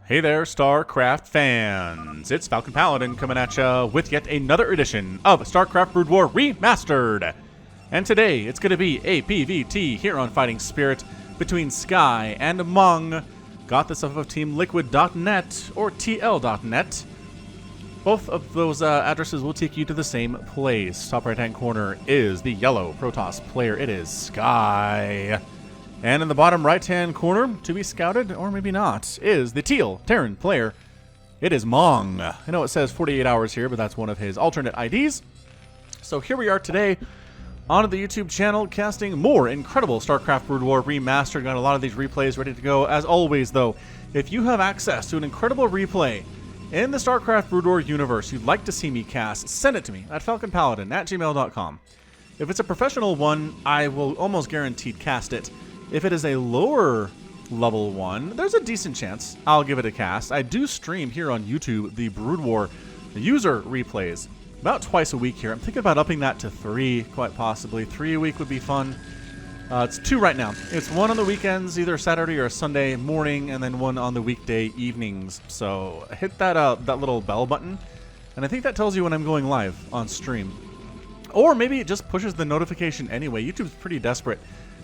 Hey there, Starcraft fans! It's Falcon Paladin coming at ya with yet another edition of Starcraft Brood War Remastered! And today, it's going to be a PvT here on Fighting Spirit between Sky and Mong. Got this off of TeamLiquid.net or TL.net. Both of those addresses will take you to the same place. Top right-hand corner is the yellow Protoss player. It is Sky. And in the bottom right-hand corner, to be scouted, or maybe not, is the teal Terran player. It is Mong. I know it says 48 hours here, but that's one of his alternate IDs. So here we are today on the YouTube channel, casting more incredible Starcraft Brood War Remastered. Got a lot of these replays ready to go. As always, though, if you have access to an incredible replay in the Starcraft Brood War universe you'd like to see me cast, send it to me at falconpaladin@gmail.com. If it's a professional one, I will almost guaranteed cast it. If it is a lower level one, there's a decent chance I'll give it a cast. I do stream here on YouTube the Brood War user replays about twice a week here. I'm thinking about upping that to 3, quite possibly. 3 a week would be fun. It's 2 right now. It's 1 on the weekends, either Saturday or Sunday morning, and then 1 on the weekday evenings. So hit that that little bell button, and I think that tells you when I'm going live on stream. Or maybe it just pushes the notification anyway. YouTube's pretty desperate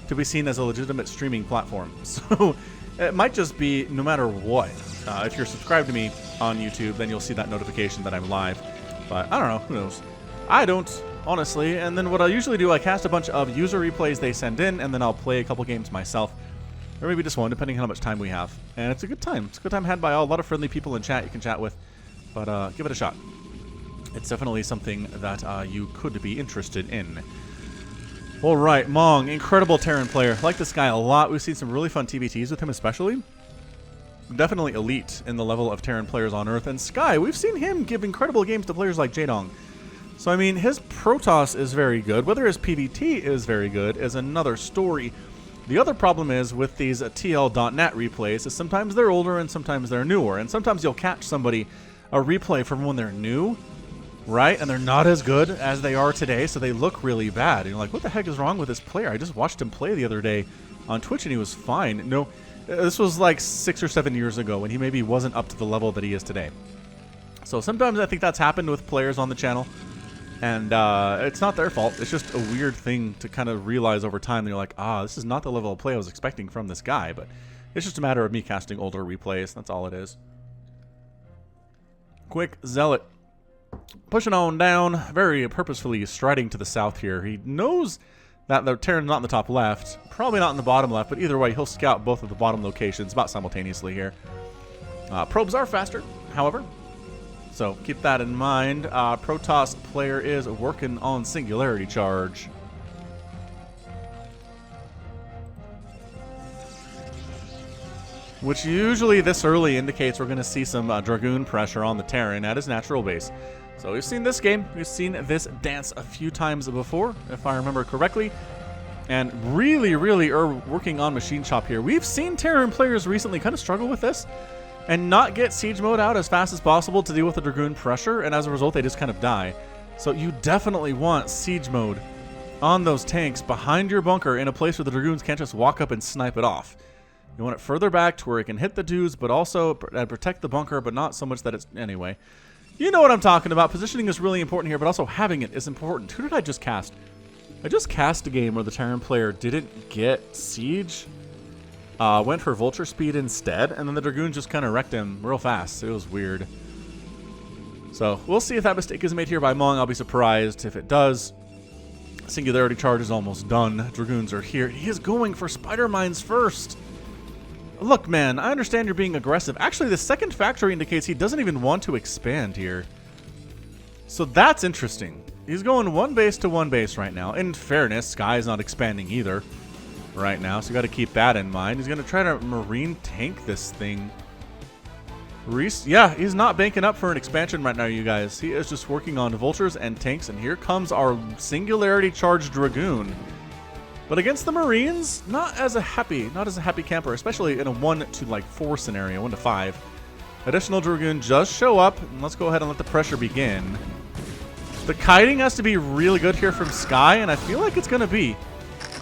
to be seen as a legitimate streaming platform. So it might just be no matter what. If you're subscribed to me on YouTube, then you'll see that notification that I'm live. But I don't know, who knows? I don't, honestly. And then what I usually do, I cast a bunch of user replays they send in, and then I'll play a couple games myself. Or maybe just one, depending on how much time we have. And it's a good time. It's a good time had by a lot of friendly people in chat you can chat with. But give it a shot. It's definitely something that you could be interested in. Alright, Mong, incredible Terran player. Like this guy a lot. We've seen some really fun TVTs with him especially. Definitely elite in the level of Terran players on Earth. And Sky, we've seen him give incredible games to players like Jaedong. So, I mean, his Protoss is very good. Whether his PvT is very good is another story. The other problem is with these TL.net replays is sometimes they're older and sometimes they're newer. And sometimes you'll catch somebody a replay from when they're new, right? And they're not as good as they are today, so they look really bad. And you're like, what the heck is wrong with this player? I just watched him play the other day on Twitch and he was fine. No, this was like 6 or 7 years ago when he maybe wasn't up to the level that he is today. So sometimes I think that's happened with players on the channel. And it's not their fault. It's just a weird thing to kind of realize over time. And you're like, this is not the level of play I was expecting from this guy. But it's just a matter of me casting older replays. That's all it is. Quick Zealot. Pushing on down, very purposefully striding to the south here. He knows that the Terran's not in the top left, probably not in the bottom left, but either way, he'll scout both of the bottom locations about simultaneously here. Probes are faster, however, so keep that in mind. Protoss player is working on Singularity Charge. Which usually this early indicates we're going to see some Dragoon pressure on the Terran at his natural base. So we've seen this game, we've seen this dance a few times before, if I remember correctly. And really are working on Machine Shop here. We've seen Terran players recently kind of struggle with this and not get siege mode out as fast as possible to deal with the Dragoon pressure, and as a result they just kind of die. So you definitely want siege mode on those tanks behind your bunker in a place where the Dragoons can't just walk up and snipe it off. You want it further back to where it can hit the dudes, but also protect the bunker, but not so much that it's... Anyway, you know what I'm talking about. Positioning is really important here, but also having it is important. Who did I just cast? I just cast a game where the Terran player didn't get siege, went for vulture speed instead, and then the Dragoon just kind of wrecked him real fast. It was weird. So we'll see if that mistake is made here by Mong. I'll be surprised if it does. Singularity Charge is almost done. Dragoons are here. He is going for Spider Mines first. Look, man, I understand you're being aggressive. Actually, the second factory indicates he doesn't even want to expand here. So that's interesting. He's going one base to one base right now. In fairness, Sky's not expanding either right now, so you got to keep that in mind. He's going to try to marine tank this thing. Yeah, he's not banking up for an expansion right now, you guys. He is just working on vultures and tanks, and here comes our Singularity Charged Dragoon. But against the Marines, not as a happy camper, especially in a 1 to 4 scenario, 1 to 5. Additional Dragoon just show up, and let's go ahead and let the pressure begin. The kiting has to be really good here from Sky, and I feel like it's going to be.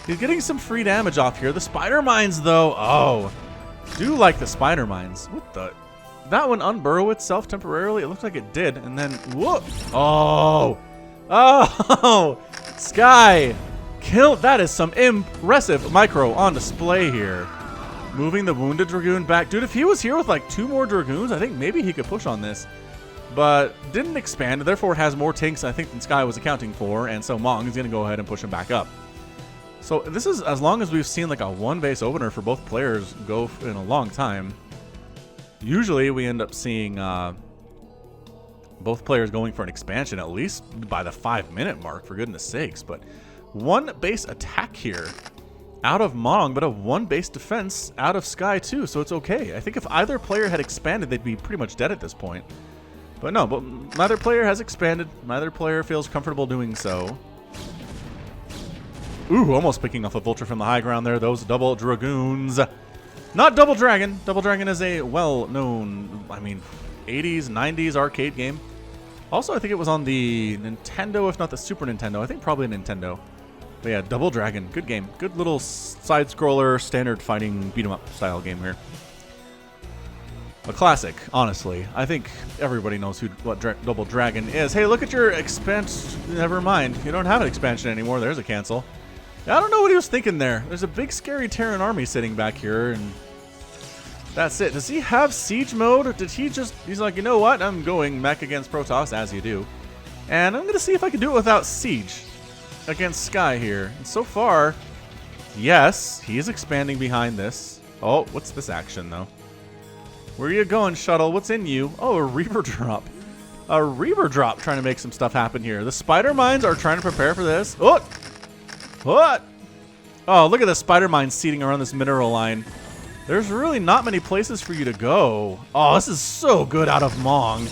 He's getting some free damage off here. The Spider Mines, though, do like the Spider Mines. What the? that one unburrow itself temporarily? It looked like it did, and then, whoop! Oh! Oh! Sky! Kill! That is some impressive micro on display here. Moving the wounded Dragoon back. Dude, if he was here with like 2 more Dragoons, I think maybe he could push on this. But didn't expand, therefore has more tanks, I think, than Sky was accounting for, and so Mong is going to go ahead and push him back up. So this is as long as we've seen like a 1-base opener for both players go in a long time. Usually we end up seeing both players going for an expansion at least by the 5-minute mark, for goodness sakes. But 1-base attack here out of Mong, but a 1-base defense out of Sky too, so it's okay. I think if either player had expanded, they'd be pretty much dead at this point. But no, but neither player has expanded. Neither player feels comfortable doing so. Ooh, almost picking off a Vulture from the high ground there. Those double Dragoons. Not Double Dragon. Double Dragon is a well-known, I mean, 80s, 90s arcade game. Also, I think it was on the Nintendo, if not the Super Nintendo. I think probably Nintendo. But yeah, Double Dragon. Good game. Good little side-scroller, standard fighting beat-em-up style game here. A classic, honestly. I think everybody knows what Double Dragon is. Hey, look at your expansion. Never mind. You don't have an expansion anymore. There's a cancel. I don't know what he was thinking there. There's a big, scary Terran army sitting back here, and that's it. Does he have siege mode? Did he just... He's like, you know what? I'm going mech against Protoss, as you do. And I'm going to see if I can do it without siege against Sky here. And so far, yes, he is expanding behind this. Oh, what's this action, though? Where are you going, Shuttle? What's in you? Oh, a Reaver drop. A Reaver drop trying to make some stuff happen here. The Spider Mines are trying to prepare for this. Oh! What? Oh, look at the Spider Mines seeding around this mineral line. There's really not many places for you to go. Oh, this is so good out of Mong.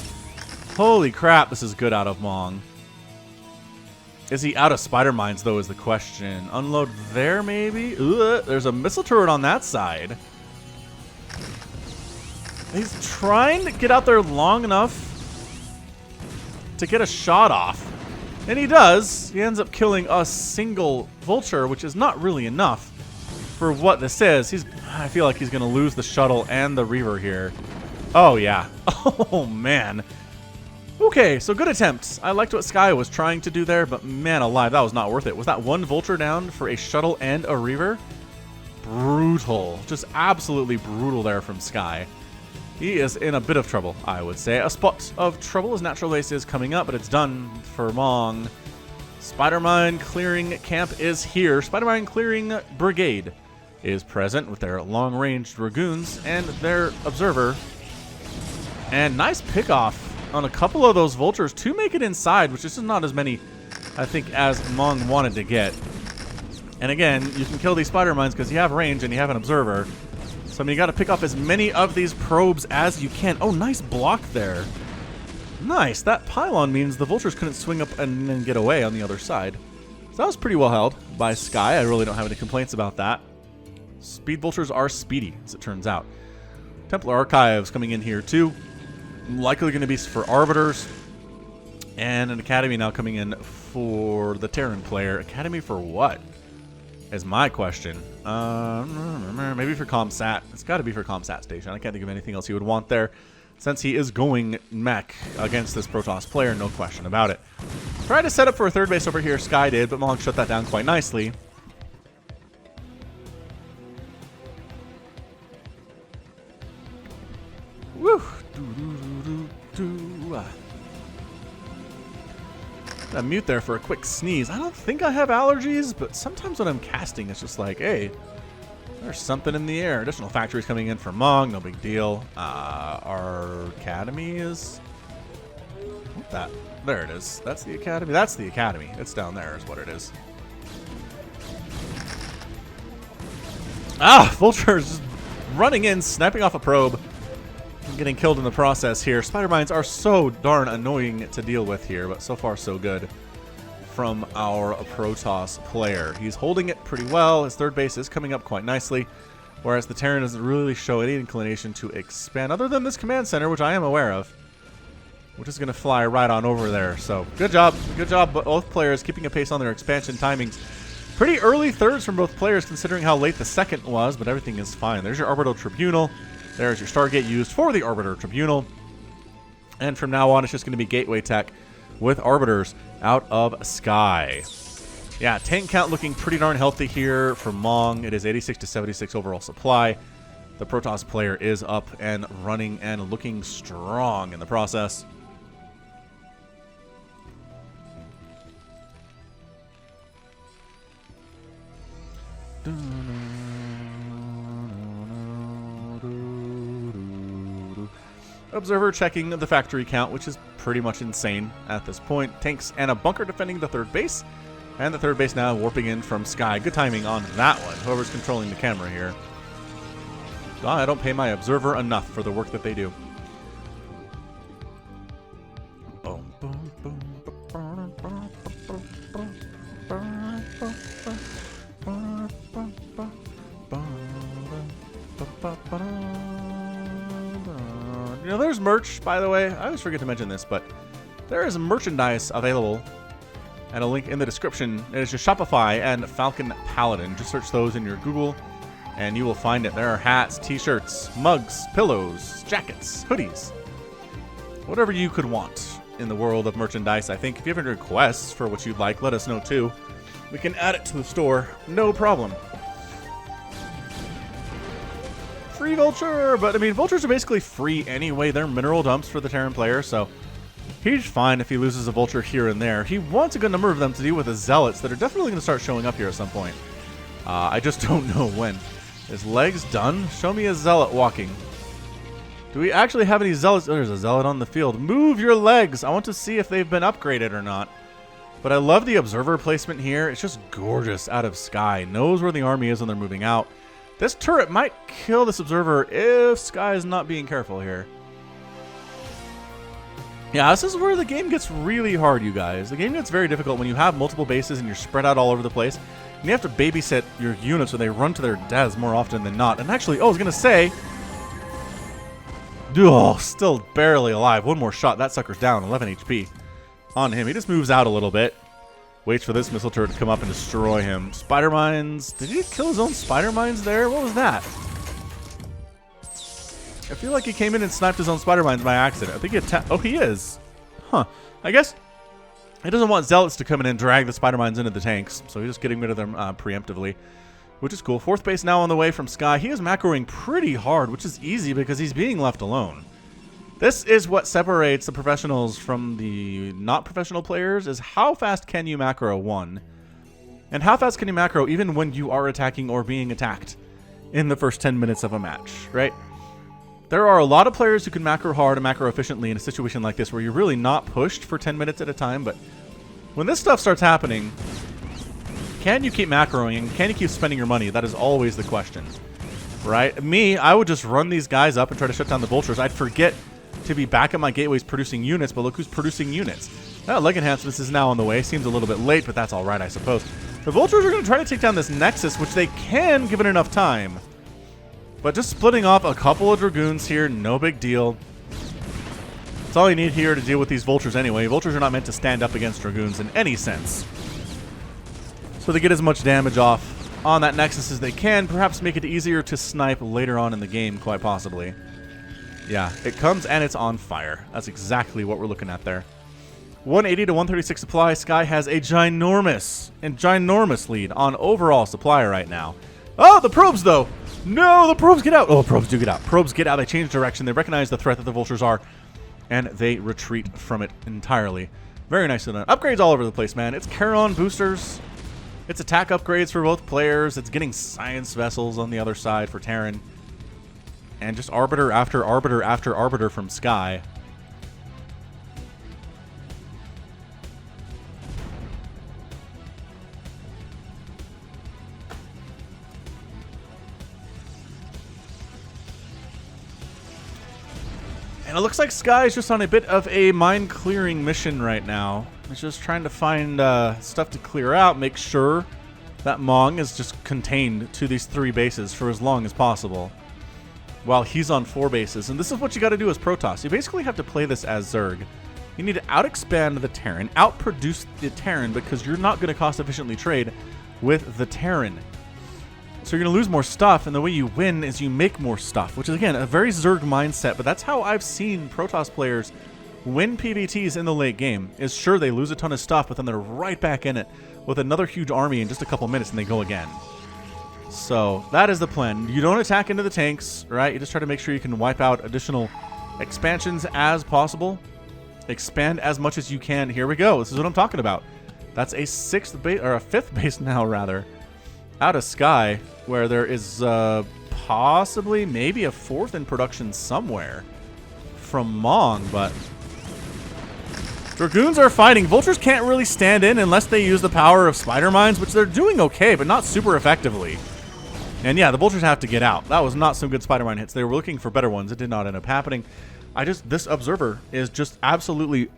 Holy crap, this is good out of Mong. Is he out of Spider Mines, though, is the question. Unload there, maybe? Ugh, there's a missile turret on that side. He's trying to get out there long enough to get a shot off. And he does. He ends up killing a single Vulture, which is not really enough for what this is. I feel like he's going to lose the Shuttle and the Reaver here. Oh, yeah. Oh, man. Okay, so good attempts. I liked what Sky was trying to do there, but man alive, that was not worth it. Was that 1 Vulture down for a Shuttle and a Reaver? Brutal. Just absolutely brutal there from Sky. He is in a bit of trouble, I would say. A spot of trouble as Natural Ace is coming up, but it's done for Mong. Spider-Mine clearing camp is here. Spider-Mine clearing brigade is present with their long-range Dragoons and their Observer. And nice pick-off on a couple of those Vultures to make it inside, which is just not as many, I think, as Mong wanted to get. And again, you can kill these Spider-Mines because you have range and you have an Observer. So I mean, you got to pick off as many of these probes as you can. Oh, nice block there. Nice. That pylon means the Vultures couldn't swing up and then get away on the other side. So that was pretty well held by Sky. I really don't have any complaints about that. Speed Vultures are speedy, as it turns out. Templar Archives coming in here, too. Likely going to be for Arbiters. And an Academy now coming in for the Terran player. Academy for what? Is my question. Maybe for ComSat. It's got to be for ComSat station. I can't think of anything else he would want there, since he is going mech against this Protoss player, no question about it. Tried to set up for a 3rd base over here, Sky did, but Mong shut that down quite nicely. Woo! I mute there for a quick sneeze. I don't think I have allergies, but sometimes when I'm casting, it's just like, hey, there's something in the air. Additional factories coming in for Mong, no big deal. Our Academy is... that. There it is. That's the Academy. That's the Academy. It's down there is what it is. Ah, Vulture's just running in, sniping off a probe. Getting killed in the process here. Spider Mines are so darn annoying to deal with here, but so far so good from our Protoss player. He's holding it pretty well. His 3rd base is coming up quite nicely, whereas the Terran doesn't really show any inclination to expand, other than this command center, which I am aware of, which is going to fly right on over there. So good job. Good job, both players keeping a pace on their expansion timings. Pretty early 3rds from both players, considering how late the 2nd was, but everything is fine. There's your Arbiter Tribunal. There's your Stargate used for the Arbiter Tribunal. And from now on, it's just going to be gateway tech with Arbiters out of Sky. Yeah, tank count looking pretty darn healthy here for Mong. It is 86 to 76 overall supply. The Protoss player is up and running and looking strong in the process. Observer checking the factory count, which is pretty much insane at this point. Tanks and a bunker defending the third base. And the third base now warping in from Sky. Good timing on that one. Whoever's controlling the camera here. I don't pay my observer enough for the work that they do. Boom, boom, boom. You know, there's merch, by the way. I always forget to mention this, but there is merchandise available and a link in the description. It is just Shopify and Falcon Paladin. Just search those in your Google and you will find it. There are hats, t-shirts, mugs, pillows, jackets, hoodies, whatever you could want in the world of merchandise. I think if you have any requests for what you'd like, let us know too. We can add it to the store, no problem. Free Vulture, but I mean, Vultures are basically free anyway. They're mineral dumps for the Terran player, so he's fine if he loses a Vulture here and there. He wants a good number of them to deal with his Zealots that are definitely going to start showing up here at some point. I just don't know when. His legs done? Show me a Zealot walking. Do we actually have any Zealots? Oh, there's a Zealot on the field. Move your legs! I want to see if they've been upgraded or not. But I love the observer placement here. It's just gorgeous out of Sky. Knows where the army is when they're moving out. This turret might kill this observer if Sky is not being careful here. Yeah, this is where the game gets really hard, you guys. The game gets very difficult when you have multiple bases and you're spread out all over the place. And you have to babysit your units so they run to their deaths more often than not. And actually, I was going to say... Oh, still barely alive. One more shot. That sucker's down. 11 HP on him. He just moves out a little bit. Waits for this missile turret to come up and destroy him. Spider mines. Did he kill his own spider mines there? What was that? I feel like he came in and sniped his own spider mines by accident. I think he oh, he is. Huh. I guess he doesn't want Zealots to come in and drag the spider mines into the tanks, so he's just getting rid of them preemptively, which is cool. Fourth base now on the way from Sky. He is macroing pretty hard, which is easy because he's being left alone. This is what separates the professionals from the not professional players, is how fast can you macro one, and how fast can you macro even when you are attacking or being attacked in the first 10 minutes of a match, right? There are a lot of players who can macro hard and macro efficiently in a situation like this where you're really not pushed for 10 minutes at a time, but when this stuff starts happening, can you keep macroing and can you keep spending your money? That is always the question, right? Me, I would just run these guys up and try to shut down the Vultures. I'd forget to be back at my gateways producing units, but look who's producing units. That leg enhancements is now on the way. Seems a little bit late, but that's all right, I suppose. The Vultures are going to try to take down this Nexus, which they can given enough time. But just splitting off a couple of Dragoons here, no big deal. That's all you need here to deal with these Vultures anyway. Vultures are not meant to stand up against Dragoons in any sense. So they get as much damage off on that Nexus as they can, perhaps make it easier to snipe later on in the game, quite possibly. Yeah, it comes and it's on fire. That's exactly what we're looking at there. 180 to 136 supply. Sky has a ginormous lead on overall supply right now. Oh, the probes, though. No, the probes get out. Oh, probes do get out. Probes get out. They change direction. They recognize the threat that the Vultures are, and they retreat from it entirely. Very nicely done. Upgrades all over the place, man. It's Charon boosters. It's attack upgrades for both players. It's getting science vessels on the other side for Terran. And just Arbiter after Arbiter after Arbiter from Sky. And it looks like Sky is just on a bit of a mine-clearing mission right now. It's just trying to find stuff to clear out, make sure that Mong is just contained to these 3 bases for as long as possible, while he's on 4 bases. And this is what you got to do as Protoss. You basically have to play this as Zerg. You need to out-expand the Terran, outproduce the Terran, because you're not going to cost-efficiently trade with the Terran. So you're going to lose more stuff, and the way you win is you make more stuff, which is, again, a very Zerg mindset, but that's how I've seen Protoss players win PvTs in the late game. Is sure, they lose a ton of stuff, but then they're right back in it with another huge army in just a couple minutes, and they go again. So that is the plan. You don't attack into the tanks, right? You just try to make sure you can wipe out additional expansions as possible. Expand as much as you can. Here we go. This is what I'm talking about. That's a sixth base, or a fifth base now, rather, out of Sky, where there is possibly maybe a fourth in production somewhere from Mong, but Dragoons are fighting. Vultures can't really stand in unless they use the power of spider mines, which they're doing okay, but not super effectively. And yeah, the Vultures have to get out. That was not some good spider mine hits. They were looking for better ones. It did not end up happening. This Observer is just absolutely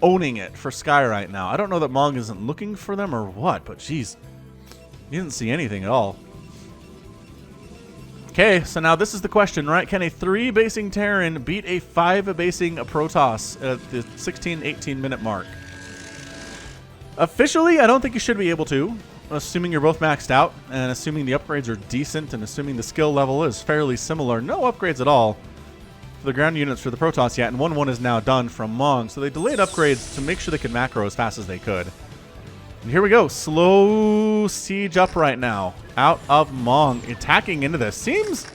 owning it for Sky right now. I don't know that Mong isn't looking for them or what, but geez, you didn't see anything at all. Okay, so now this is the question, right? Can a 3-basing Terran beat a 5-basing Protoss at the 16-18 minute mark? Officially, I don't think you should be able to, assuming you're both maxed out, and assuming the upgrades are decent, and assuming the skill level is fairly similar. No upgrades at all for the ground units for the Protoss yet, and 1-1 is now done from Mong, so they delayed upgrades to make sure they could macro as fast as they could. And here we go. Slow siege up right now. Out of Mong. Attacking into this. Seems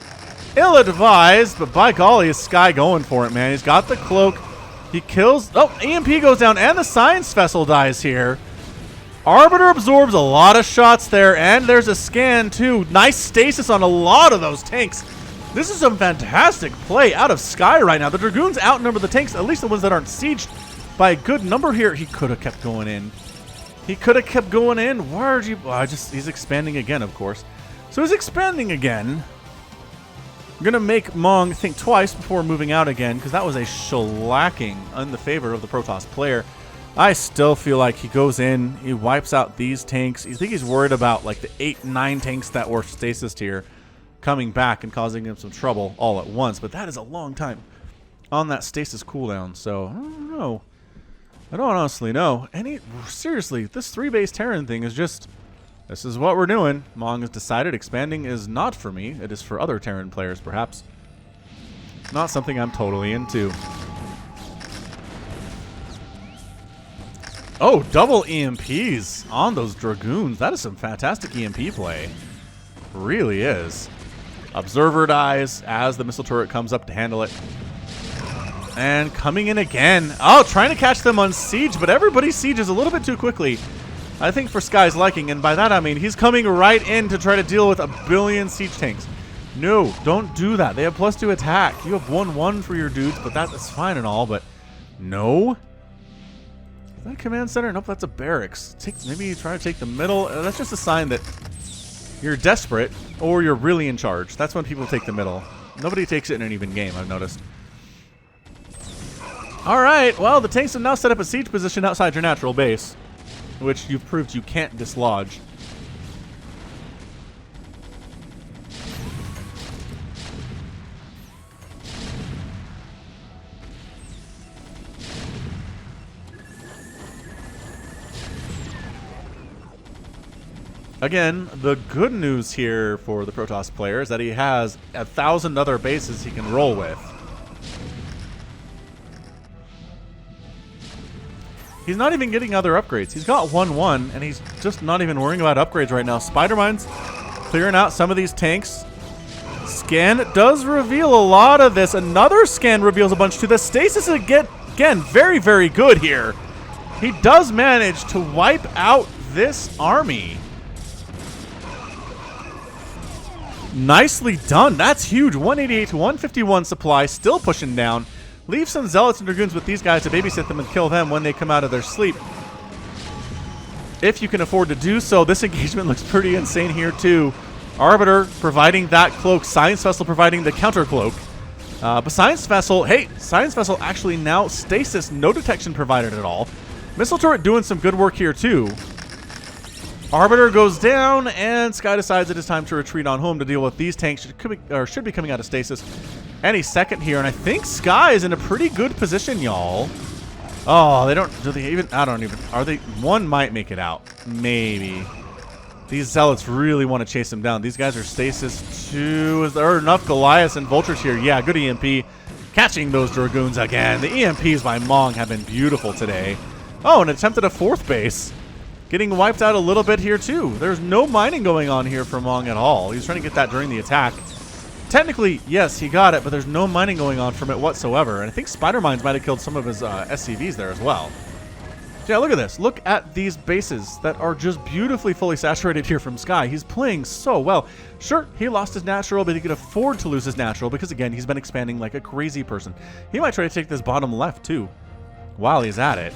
ill-advised, but by golly, is Sky going for it, man. He's got the cloak. He kills... Oh, EMP goes down, and the science vessel dies here. Arbiter absorbs a lot of shots there, and there's a scan, too. Nice stasis on a lot of those tanks. This is some fantastic play out of Sky right now. The Dragoons outnumber the tanks, at least the ones that aren't sieged, by a good number here. He could have kept going in. He could have kept going in. Where'd you... he's expanding again, of course. So he's expanding again. I'm going to make Mong think twice before moving out again, because that was a shellacking in the favor of the Protoss player. I still feel like he goes in, he wipes out these tanks. You think he's worried about like the 8-9 tanks that were stasis here coming back and causing him some trouble all at once, but that is a long time on that stasis cooldown, so I don't know. I don't honestly know. Seriously, this 3-base Terran thing is just... This is what we're doing. Mong has decided expanding is not for me. It is for other Terran players, perhaps. Not something I'm totally into. Oh, double EMPs on those Dragoons. That is some fantastic EMP play. Really is. Observer dies as the missile turret comes up to handle it. And coming in again. Oh, trying to catch them on siege, but everybody sieges a little bit too quickly. I think for Sky's liking, and by that I mean he's coming right in to try to deal with a billion siege tanks. No, don't do that. They have +2 attack. You have 1-1 for your dudes, but that's fine and all, but no. Is that a command center? Nope, that's a barracks. Maybe you try to take the middle. That's just a sign that you're desperate or you're really in charge. That's when people take the middle. Nobody takes it in an even game, I've noticed. Alright, well, the tanks have now set up a siege position outside your natural base, which you've proved you can't dislodge. Again, the good news here for the Protoss player is that he has 1,000 other bases he can roll with. He's not even getting other upgrades. He's got 1-1, and he's just not even worrying about upgrades right now. Spider Mines clearing out some of these tanks. Scan does reveal a lot of this. Another scan reveals a bunch too. The stasis again, very, very good here. He does manage to wipe out this army. Nicely done. That's huge. 188 to 151 supply, still pushing down. Leave some Zealots and Dragoons with these guys to babysit them and kill them when they come out of their sleep, if you can afford to do so. This engagement looks pretty insane here too. Arbiter providing that cloak, Science Vessel providing the counter cloak. But Science Vessel, hey, Science Vessel actually now stasis, no detection provided at all. Missile turret doing some good work here too. Arbiter goes down, and Sky decides it is time to retreat on home to deal with these tanks. Should be coming out of stasis any second here, and I think Sky is in a pretty good position, y'all. Oh, they don't. Do they even? I don't even. Are they? One might make it out, maybe. These Zealots really want to chase him down. These guys are stasis too. Is there enough Goliaths and Vultures here? Yeah, good EMP. Catching those Dragoons again. The EMPs by Mong have been beautiful today. Oh, an attempt at a fourth base. Getting wiped out a little bit here too. There's no mining going on here for Mong at all. He's trying to get that during the attack. Technically, yes, he got it, but there's no mining going on from it whatsoever. And I think Spider Mines might have killed some of his SCVs there as well. Yeah, look at this. Look at these bases that are just beautifully fully saturated here from Sky. He's playing so well. Sure, he lost his natural, but he could afford to lose his natural because, again, he's been expanding like a crazy person. He might try to take this bottom left, too, while he's at it.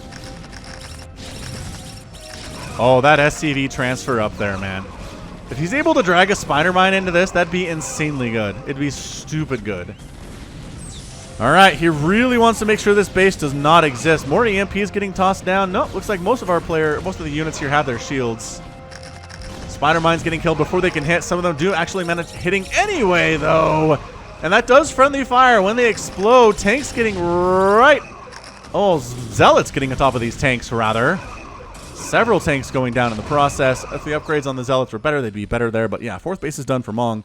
Oh, that SCV transfer up there, man. If he's able to drag a Spider Mine into this, that'd be insanely good. It'd be stupid good. All right, he really wants to make sure this base does not exist. More EMPs getting tossed down. No, looks like most of the units here have their shields. Spider Mine's getting killed before they can hit. Some of them do actually manage hitting anyway, though. And that does friendly fire when they explode. Tanks getting right... Oh, Zealots getting on top of these tanks, rather. Several tanks going down in the process. If the upgrades on the Zealots were better, they'd be better there. But yeah, fourth base is done for Mong.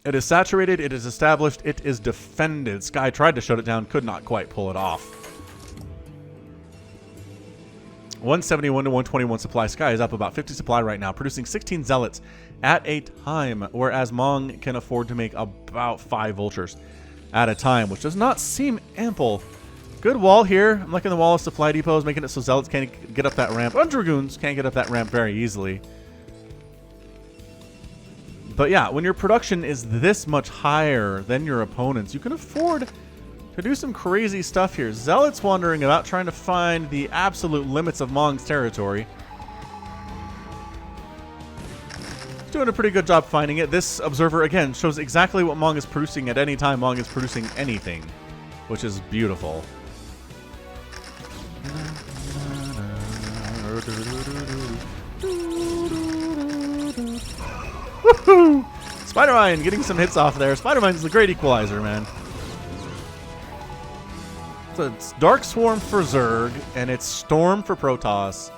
It is saturated, it is established, it is defended. Sky tried to shut it down, could not quite pull it off. 171 to 121 supply. Sky is up about 50 supply right now, producing 16 Zealots at a time, whereas Mong can afford to make about 5 Vultures at a time, which does not seem ample. Good wall here. I'm liking the wall of supply depots, making it so Zealots can't get up that ramp. And Dragoons can't get up that ramp very easily. But yeah, when your production is this much higher than your opponents, you can afford to do some crazy stuff here. Zealots wandering about trying to find the absolute limits of Mong's territory. Doing a pretty good job finding it. This observer, again, shows exactly what Mong is producing at any time Mong is producing anything, which is beautiful. Woohoo! Spider-Mine getting some hits off there. Spider-Mine's the great equalizer, man. So it's Dark Swarm for Zerg, and it's Storm for Protoss.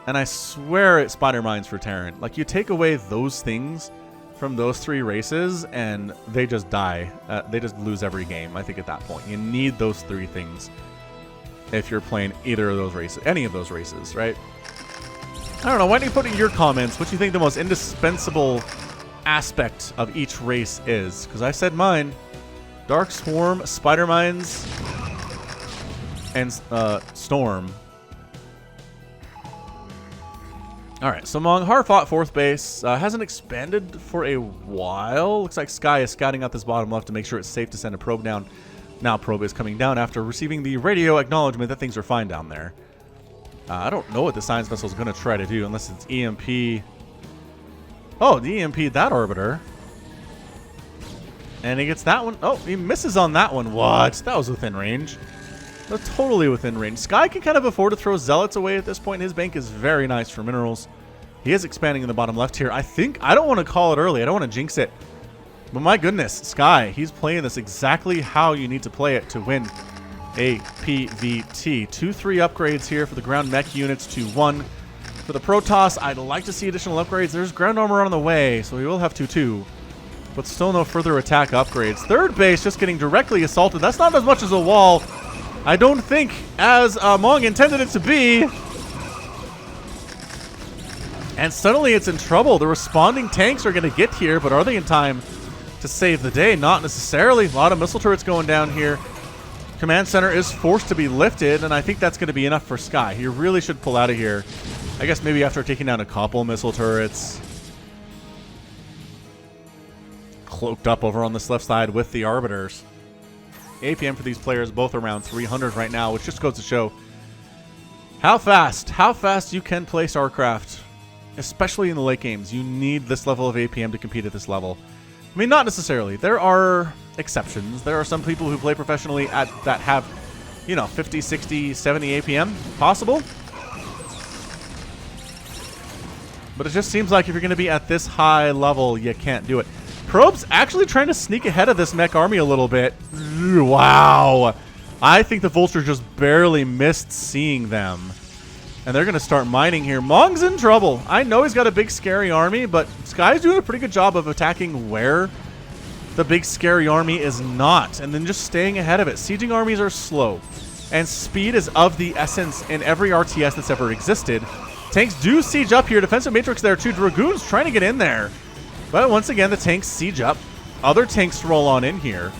And I swear it's Spider-Mines for Terran. Like, you take away those things from those 3 races, and they just die. They just lose every game, I think, at that point. You need those 3 things if you're playing either of those races, any of those races, right? I don't know, why don't you put in your comments what you think the most indispensable aspect of each race is? Because I said mine. Dark Swarm, Spider Mines, and Storm. Alright, so Mong, hard fought 4th base. Hasn't expanded for a while. Looks like Sky is scouting out this bottom left to make sure it's safe to send a probe down. Now probe is coming down after receiving the radio acknowledgement that things are fine down there. I don't know what the science vessel is going to try to do unless it's EMP. Oh, the EMP that Arbiter. And he gets that one. Oh, he misses on that one. What? That was within range. That's totally within range. Sky can kind of afford to throw Zealots away at this point. His bank is very nice for minerals. He is expanding in the bottom left here. I don't want to call it early. I don't want to jinx it. But my goodness, Sky, he's playing this exactly how you need to play it to win a PVT. 2-3 upgrades here for the ground mech units to 1. For the Protoss, I'd like to see additional upgrades. There's ground armor on the way, so we will have 2-2. But still no further attack upgrades. 3rd base just getting directly assaulted. That's not as much as a wall, I don't think, as Mong intended it to be. And suddenly it's in trouble. The responding tanks are going to get here, but are they in time to save the day? Not necessarily. A lot of missile turrets going down here. Command center is forced to be lifted, and I think that's going to be enough for Sky. He really should pull out of here. I guess maybe after taking down a couple missile turrets. Cloaked up over on this left side with the Arbiters. APM for these players both around 300 right now, which just goes to show how fast you can play Starcraft. Especially in the late games. You need this level of APM to compete at this level. I mean, not necessarily. There are exceptions. There are some people who play professionally that have, 50, 60, 70 APM. Possible. But it just seems like if you're going to be at this high level, you can't do it. Probe's actually trying to sneak ahead of this mech army a little bit. Wow. I think the Vulture just barely missed seeing them. And they're going to start mining here. Mong's in trouble. I know he's got a big, scary army, but Sky's doing a pretty good job of attacking where the big, scary army is not, and then just staying ahead of it. Sieging armies are slow, and speed is of the essence in every RTS that's ever existed. Tanks do siege up here. Defensive Matrix there too. Dragoons trying to get in there. But once again, the tanks siege up. Other tanks roll on in here.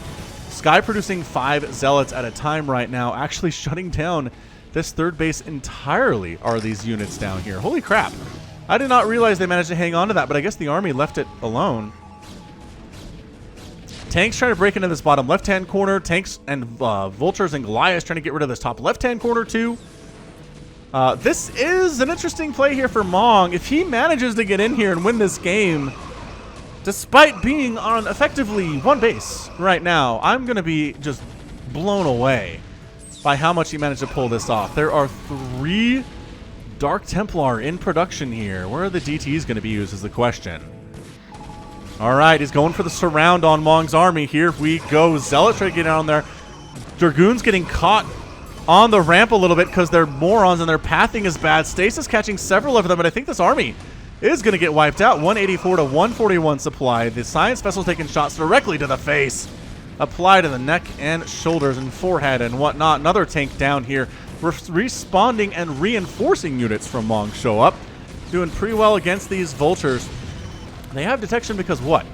Sky producing 5 Zealots at a time right now, actually shutting down this third base entirely are these units down here. Holy crap. I did not realize they managed to hang on to that, but I guess the army left it alone. Tanks trying to break into this bottom left-hand corner. Tanks and Vultures and Goliaths trying to get rid of this top left-hand corner too. This is an interesting play here for Mong. If he manages to get in here and win this game, despite being on effectively 1 base right now, I'm going to be just blown away by how much he managed to pull this off. There are 3 Dark Templar in production here. Where are the DTs going to be used is the question. All right, he's going for the surround on Mong's army. Here we go. Zealots trying to get down there. Dragoons getting caught on the ramp a little bit because they're morons and their pathing is bad. Stasis catching several of them, and I think this army is going to get wiped out. 184 to 141 supply. The science vessel taking shots directly to the face. Apply to the neck and shoulders and forehead and whatnot. Another tank down here. Responding and reinforcing units from Mong show up. Doing pretty well against these Vultures. They have detection because what?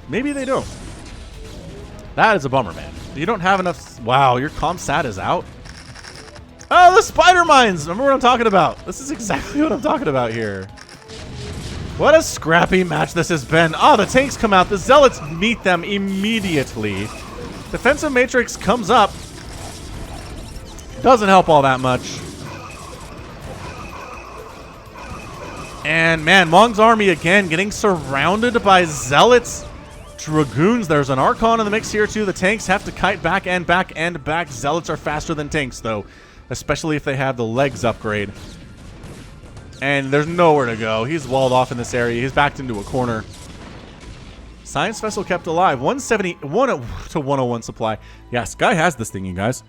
Maybe they don't. That is a bummer, man. You don't have enough. Wow, your ComSat is out. Oh, the spider mines. Remember what I'm talking about. This is exactly what I'm talking about here. What a scrappy match this has been. Oh, the tanks come out. The Zealots meet them immediately. Defensive Matrix comes up. Doesn't help all that much. And man, Mong's army again getting surrounded by Zealots. Dragoons. There's an Archon in the mix here too. The tanks have to kite back and back and back. Zealots are faster than tanks though, especially if they have the legs upgrade. And there's nowhere to go. He's walled off in this area. He's backed into a corner. Science vessel kept alive. 171 to 101 supply. Yeah, Sky has this thing, you guys.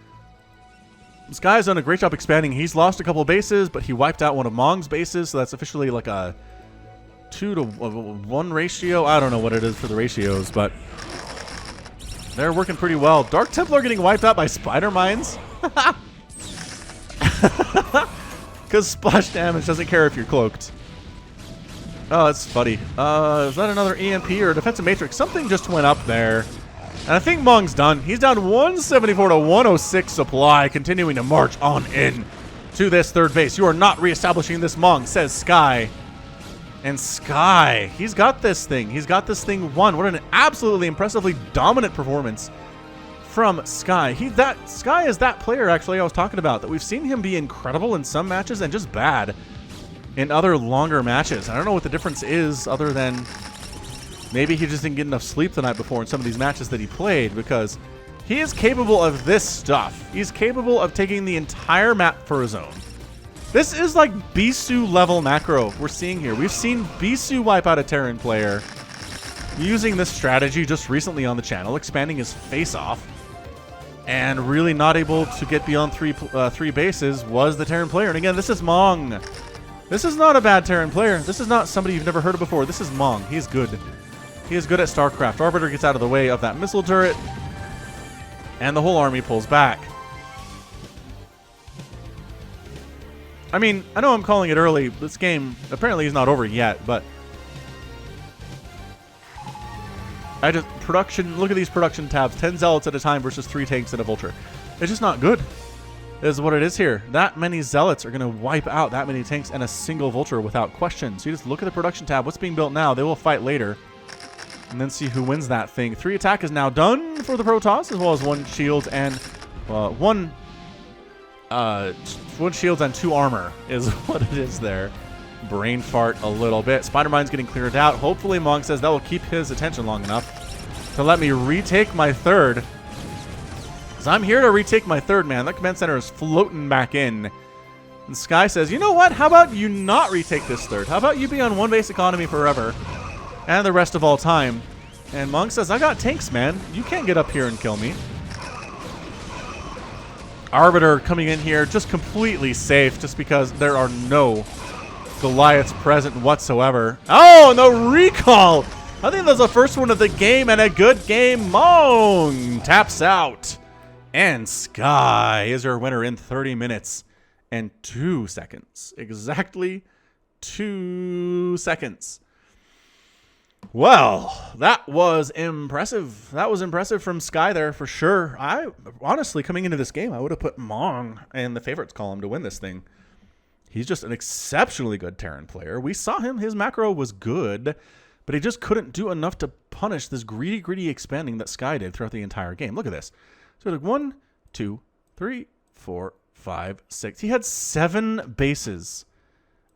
Sky's done a great job expanding. He's lost a couple bases, but he wiped out one of Mong's bases, so that's officially like a 2 to 1 ratio. I don't know what it is for the ratios, but they're working pretty well. Dark Templar getting wiped out by spider mines. Because splash damage doesn't care if you're cloaked. Oh, that's funny. Is that another EMP or a defensive matrix? Something just went up there. And I think Mong's done. He's down 174 to 106 supply, continuing to march on in to this third base. You are not reestablishing this, Mong, says Sky. And Sky, he's got this thing. He's got this thing won. What an absolutely impressively dominant performance from Sky. Sky is that player, actually, I was talking about, that we've seen him be incredible in some matches and just bad in other longer matches. I don't know what the difference is other than maybe he just didn't get enough sleep the night before in some of these matches that he played, because he is capable of this stuff. He's capable of taking the entire map for his own. This is like Bisu level macro we're seeing here. We've seen Bisu wipe out a Terran player using this strategy just recently on the channel, expanding his face off, and really not able to get beyond three bases was the Terran player. And again, this is Mong. This is not a bad Terran player. This is not somebody you've never heard of before. This is Mong. He's good. He is good at Starcraft. Arbiter gets out of the way of that missile turret, and the whole army pulls back. I mean, I know I'm calling it early. This game apparently is not over yet, but production, look at these production tabs. 10 Zealots at a time versus 3 tanks and a Vulture. It's just not good. Is what it is here. That many Zealots are going to wipe out that many tanks and a single Vulture without question. So you just look at the production tab. What's being built now? They will fight later. And then see who wins that thing. 3 attack is now done for the Protoss, as well as 1 shield and one shields and 2 armor is what it is there. Brain fart a little bit. Spider-Mine's getting cleared out. Hopefully Mong says that will keep his attention long enough to let me retake my third. Because I'm here to retake my third, man. That command center is floating back in. And Sky says, you know what? How about you not retake this third? How about you be on 1 base economy forever and the rest of all time? And Mong says, I got tanks, man. You can't get up here and kill me. Arbiter coming in here just completely safe just because there are no Goliaths present whatsoever. Oh, no recall! I think that's the first one of the game and a good game. Mong taps out. And Sky is your winner in 30 minutes and 2 seconds. Exactly 2 seconds. Well, that was impressive. That was impressive from Sky there for sure. I honestly, coming into this game, I would have put Mong in the favorites column to win this thing. He's just an exceptionally good Terran player. We saw him. His macro was good, but he just couldn't do enough to punish this greedy expanding that Sky did throughout the entire game. Look at this. So like 1, 2, 3, 4, 5, 6. He had 7 bases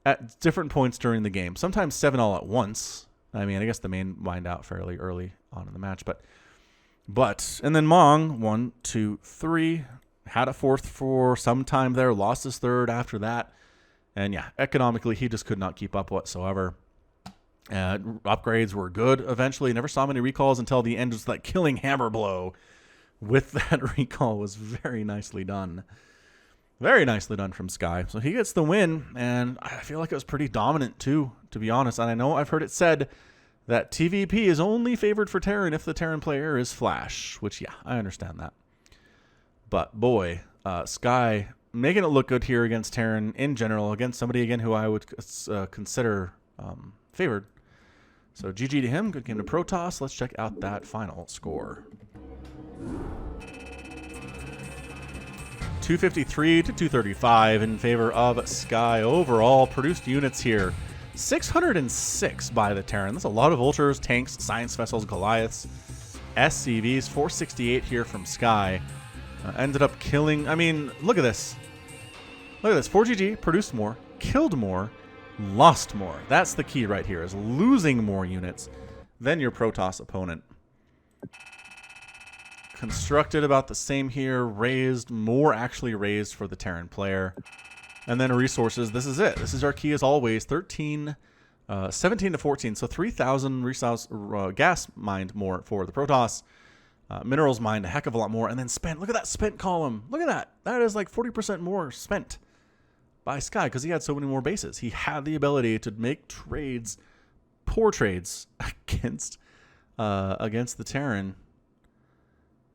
at different points during the game. Sometimes 7 all at once. I mean, I guess the main wind out fairly early on in the match, but and then Mong 1, 2, 3 had a 4th for some time there, lost his 3rd after that, and yeah, economically he just could not keep up whatsoever. Upgrades were good eventually. Never saw many recalls until the end. Just that killing hammer blow with that recall was very nicely done. Very nicely done from Sky. So he gets the win, and I feel like it was pretty dominant too, to be honest. And I know I've heard it said that TVP is only favored for Terran if the Terran player is Flash, which, yeah, I understand that. But boy, Sky making it look good here against Terran in general, against somebody, again, who I would consider favored. So GG to him. Good game to Protoss. Let's check out that final score. 253 to 235 in favor of Sky. Overall, produced units here, 606 by the Terran. That's a lot of Vultures, tanks, science vessels, Goliaths, SCVs. 468 here from Sky. Ended up killing, I mean, look at this. Look at this. 4GG produced more, killed more, lost more. That's the key right here, is losing more units than your Protoss opponent. Constructed about the same here, raised, more actually raised for the Terran player. And then resources, this is it. This is our key as always, 17 to 14. So 3,000 gas mined more for the Protoss. Minerals mined a heck of a lot more. And then spent, look at that spent column. Look at that. That is like 40% more spent by Sky because he had so many more bases. He had the ability to make trades, poor trades against the Terran.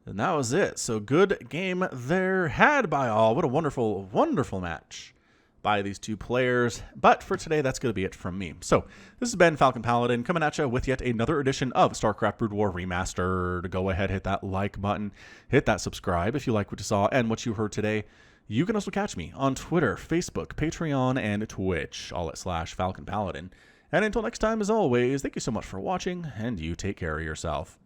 And that was it. So good game there had by all. What a wonderful, wonderful match by these two players. But for today, that's going to be it from me. So this has been Falcon Paladin coming at you with yet another edition of Starcraft Brood War Remastered. Go ahead, hit that like button, hit that subscribe if you like what you saw and what you heard today. You can also catch me on Twitter, Facebook, Patreon, and Twitch, all at /Falcon Paladin. And until next time, as always, thank you so much for watching, and you take care of yourself.